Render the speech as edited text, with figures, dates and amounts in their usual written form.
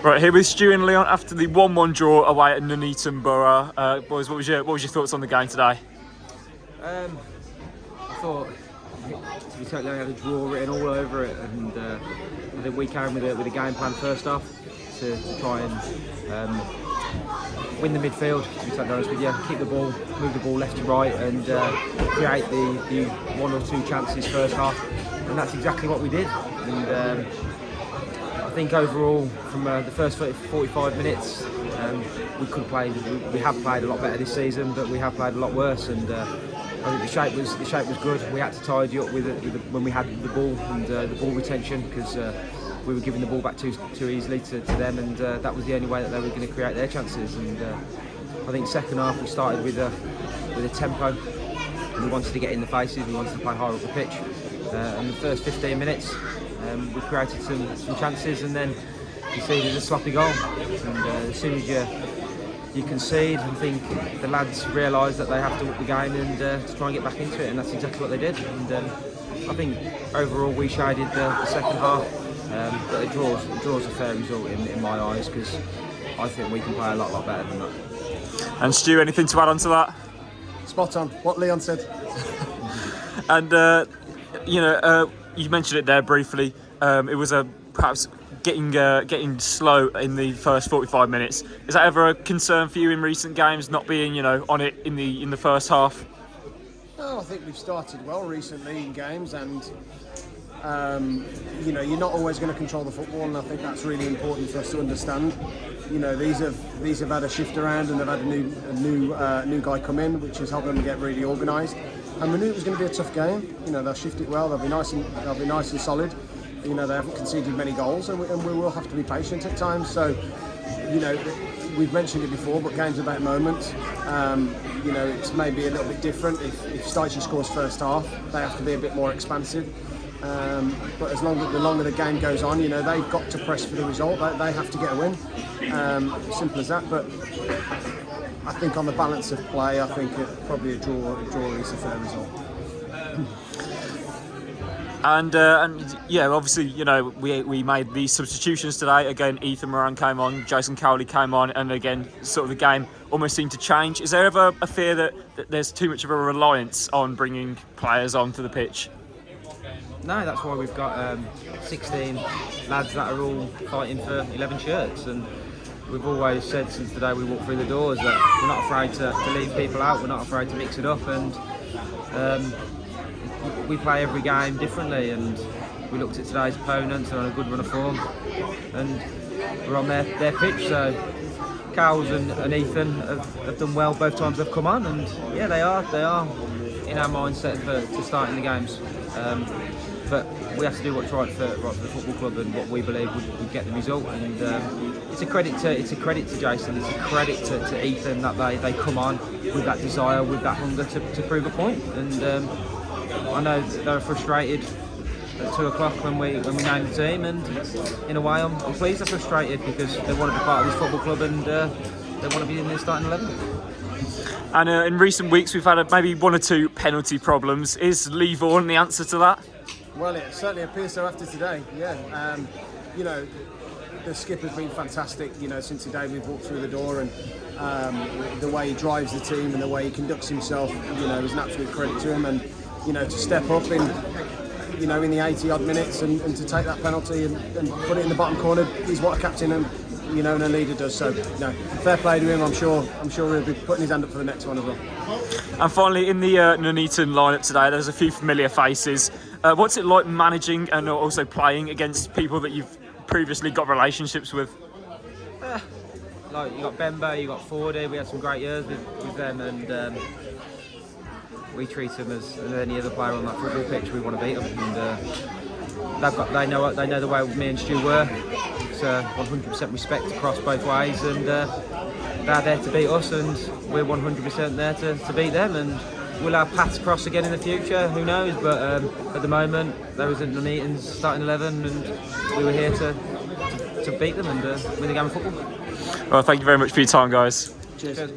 Right, here with Stu and Leon after the 1-1 draw away at Nuneaton Borough. Boys, what was your thoughts on the game today? I thought, to be totally honest, I had a draw written all over it, and I think we came with a game plan first off to try and win the midfield. To be totally honest with you, keep the ball, move the ball left to right, and create the 1 or 2 chances first half, and that's exactly what we did. And I think overall, from the first 45 minutes, we could play. We have played a lot better this season, but we have played a lot worse. And I think the shape was good. We had to tidy up with it when we had the ball and the ball retention, because we were giving the ball back too easily to them, and that was the only way that they were going to create their chances. And I think second half we started with a tempo. We wanted to get in the faces. We wanted to play higher up the pitch. And the first 15 minutes, we created some chances, and then conceded a sloppy goal. And as soon as you concede, I think the lads realised that they have to up the game and to try and get back into it, and that's exactly what they did. And I think overall we shaded the second half, but a draw's a fair result in my eyes, because I think we can play a lot better than that. And Stu, anything to add on to that? Spot on, what Leon said. And you mentioned it there briefly. It was perhaps getting slow in the first 45 minutes. Is that ever a concern for you in recent games, not being on it in the first half? No, I think we've started well recently in games, and you're not always going to control the football, and I think that's really important for us to understand. These have had a shift around, and they've had a new guy come in, which has helped them get really organised. And we knew it was going to be a tough game. They'll shift it well. They'll be nice and solid. They haven't conceded many goals, and we will have to be patient at times. So, we've mentioned it before, but games about moments. It's maybe a little bit different. If Stourbridge scores first half, they have to be a bit more expansive. But the longer the game goes on, they've got to press for the result. They have to get a win. Simple as that. But I think on the balance of play, I think probably a draw is a fair result. And yeah, obviously, we made these substitutions today. Again, Ethan Moran came on, Jason Cowley came on, and again, sort of the game almost seemed to change. Is there ever a fear that there's too much of a reliance on bringing players onto the pitch? No, that's why we've got 16 lads that are all fighting for 11 shirts, and we've always said since the day we walked through the doors that we're not afraid to leave people out, we're not afraid to mix it up, and we play every game differently. And we looked at today's opponents, they're on a good run of form, and we're on their pitch. So Cowles and Ethan have done well both times they've come on, and yeah, they are in our mindset to starting the games. But we have to do what's right for the football club and what we believe would get the result. And it's a credit to Jason, it's a credit to Ethan that they come on with that desire, with that hunger to prove a point. And I know they were frustrated at 2 o'clock when we named the team, and in a way I'm pleased they're frustrated, because they want to be part of this football club, and they want to be in the starting 11. And in recent weeks we've had maybe 1 or 2 penalty problems. Is Lee Vaughan the answer to that? Well, it certainly appears so after today. Yeah, the skipper's been fantastic. Since the day we've walked through the door, and the way he drives the team and the way he conducts himself, is an absolute credit to him. And to step up in the 80 odd minutes and to take that penalty and put it in the bottom corner is what a captain and a leader does. So fair play to him. I'm sure he'll be putting his hand up for the next one as well. And finally, in the Nuneaton lineup today, there's a few familiar faces. What's it like managing and also playing against people that you've previously got relationships with? Like you got Bemba, you got Fordy. We had some great years with them, and we treat them as any other player on that football pitch. We want to beat them, and they know the way me and Stu were. It's 100% respect across both ways, and they're there to beat us, and we're 100% there to beat them. And will our paths cross again in the future? Who knows? But at the moment, there was a Nuneaton's starting 11, and we were here to beat them and win the game of football. Well, thank you very much for your time, guys. Cheers. Thank you.